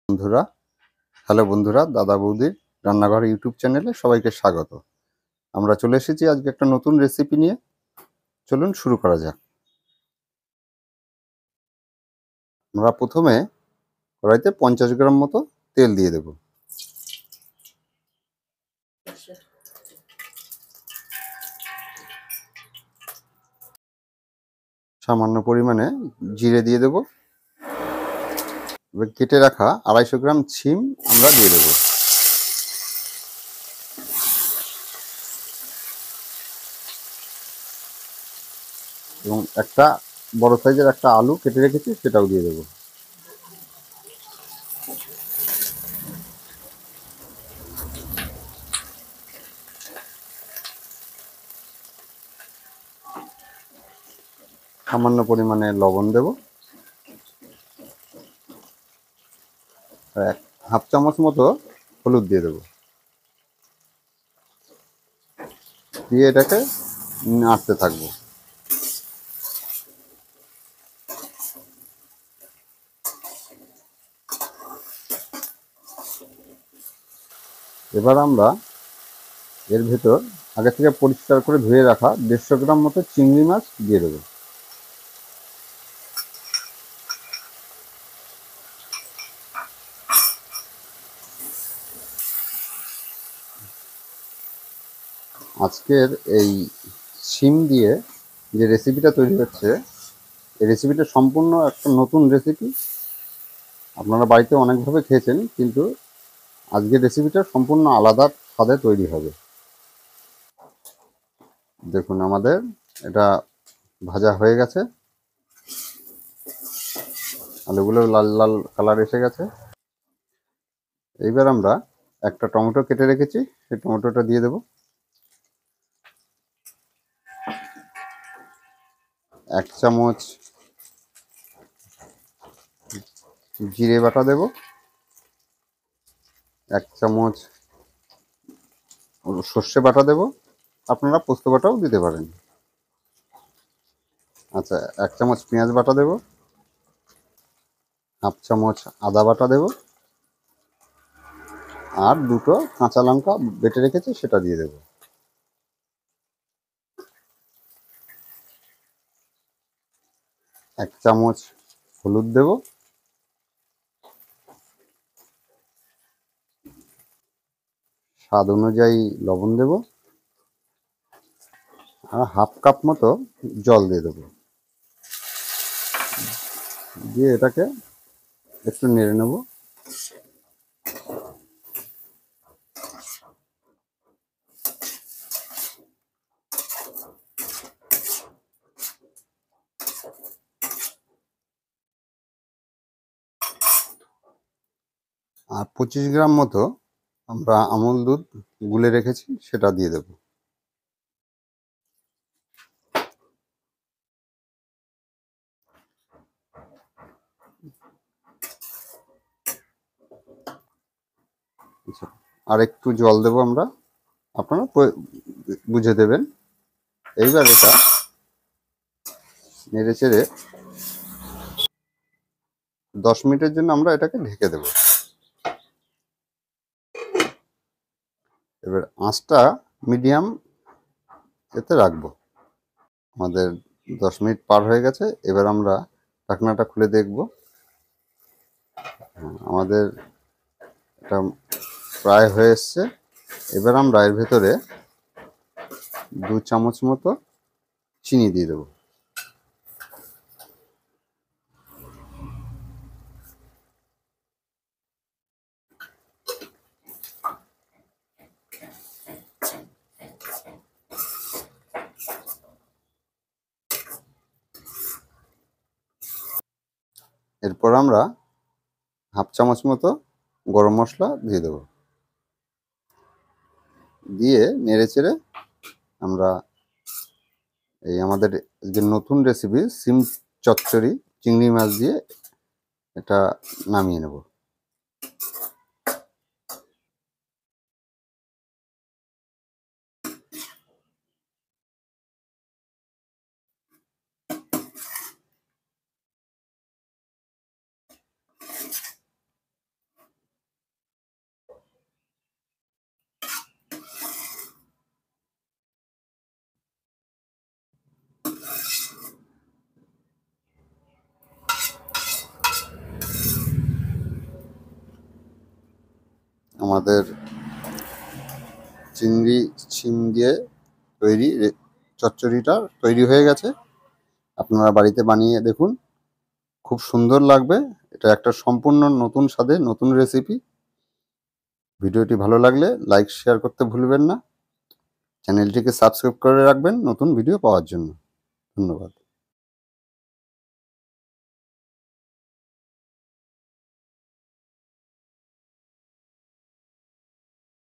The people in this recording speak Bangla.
বন্ধুরা, হ্যালো বন্ধুরা, দাদা বৌদির রান্নাঘর ইউটিউব চ্যানেলে সবাইকে স্বাগত। আমরা চলে এসেছি আজকে একটা নতুন রেসিপি নিয়ে। চলুন শুরু করা যাক। আমরা প্রথমে কড়াইতে 50 গ্রাম মতো তেল দিয়ে দেব। সামান্য পরিমাণে জিরে দিয়ে দেব। এবার কেটে রাখা 250 গ্রাম শিম আমরা দিয়ে দেব। এবং একটা বড় সাইজের একটা আলু কেটে রেখেছি, সেটাও দিয়ে দেব। সামান্য পরিমাণে লবণ দেব। আর হাফ চামচ মতো হলুদ দিয়ে দেব। দিয়ে এটাকে নাড়তে থাকবো। এবার আমরা এর ভেতর আগে থেকে পরিষ্কার করে ধুয়ে রাখা 150 গ্রাম মতো চিংড়ি মাছ দিয়ে দেবো। আজকের এই শিম দিয়ে যে রেসিপিটা তৈরি হচ্ছে, এই রেসিপিটা সম্পূর্ণ একটা নতুন রেসিপি। আপনারা বাড়িতে অনেকভাবে খেয়েছেন, কিন্তু আজকের রেসিপিটা সম্পূর্ণ আলাদা স্বাদে তৈরি হবে। দেখুন, আমাদের এটা ভাজা হয়ে গেছে, আলুগুলো লাল লাল কালার এসে গেছে। এইবার আমরা একটা টমেটো কেটে রেখেছি, সেই টমেটোটা দিয়ে দেব। 1 চামচ জিরে বাটা দেব। 1 চামচ সর্ষে বাটা দেব। আপনারা পোস্ত বাটাও দিতে পারেন। আচ্ছা, 1 চামচ পেঁয়াজ বাটা দেব। হাফ চামচ আদা বাটা দেব। আর দুটো কাঁচা লঙ্কা বেটে রেখেছি, সেটা দিয়ে দেব। এক চামচ হলুদ দেব। স্বাদ অনুযায়ী লবণ দেব। আর হাফ কাপ মতো জল দিয়ে দেব। দিয়ে এটাকে একটু নেড়ে নেব। আর 25 গ্রাম মতো আমরা আমুল দুধ গুলে রেখেছি, সেটা দিয়ে দেব। আচ্ছা, আর একটু জল দেব আমরা, আপনারা বুঝে দেবেন। এইবার এটা নেড়ে চেড়ে 10 মিনিটের জন্য আমরা এটাকে ঢেকে দেব। এবার আঁচটা মিডিয়াম এতে রাখবো। আমাদের 10 মিনিট পার হয়ে গেছে। এবার আমরা ঢাকনাটা খুলে দেখব। আমাদের এটা প্রায় হয়ে এসছে। এবার আমরা এর ভেতরে 2 চামচ মতো চিনি দিয়ে দেবো। এরপর আমরা হাফ চামচ মতো গরম মশলা দিয়ে দেবো। দিয়ে নেড়ে চেড়ে আমরা এই আমাদের যে নতুন রেসিপি সিম চচ্চড়ি চিংড়ি মাছ দিয়ে এটা নামিয়ে নেব। আমাদের চিংড়ি শিম দিয়ে তৈরি চচ্চড়িটা তৈরি হয়ে গেছে। আপনারা বাড়িতে বানিয়ে দেখুন, খুব সুন্দর লাগবে। এটা একটা সম্পূর্ণ নতুন স্বাদে নতুন রেসিপি। ভিডিওটি ভালো লাগলে লাইক শেয়ার করতে ভুলবেন না। চ্যানেলটিকে সাবস্ক্রাইব করে রাখবেন নতুন ভিডিও পাওয়ার জন্য। ধন্যবাদ।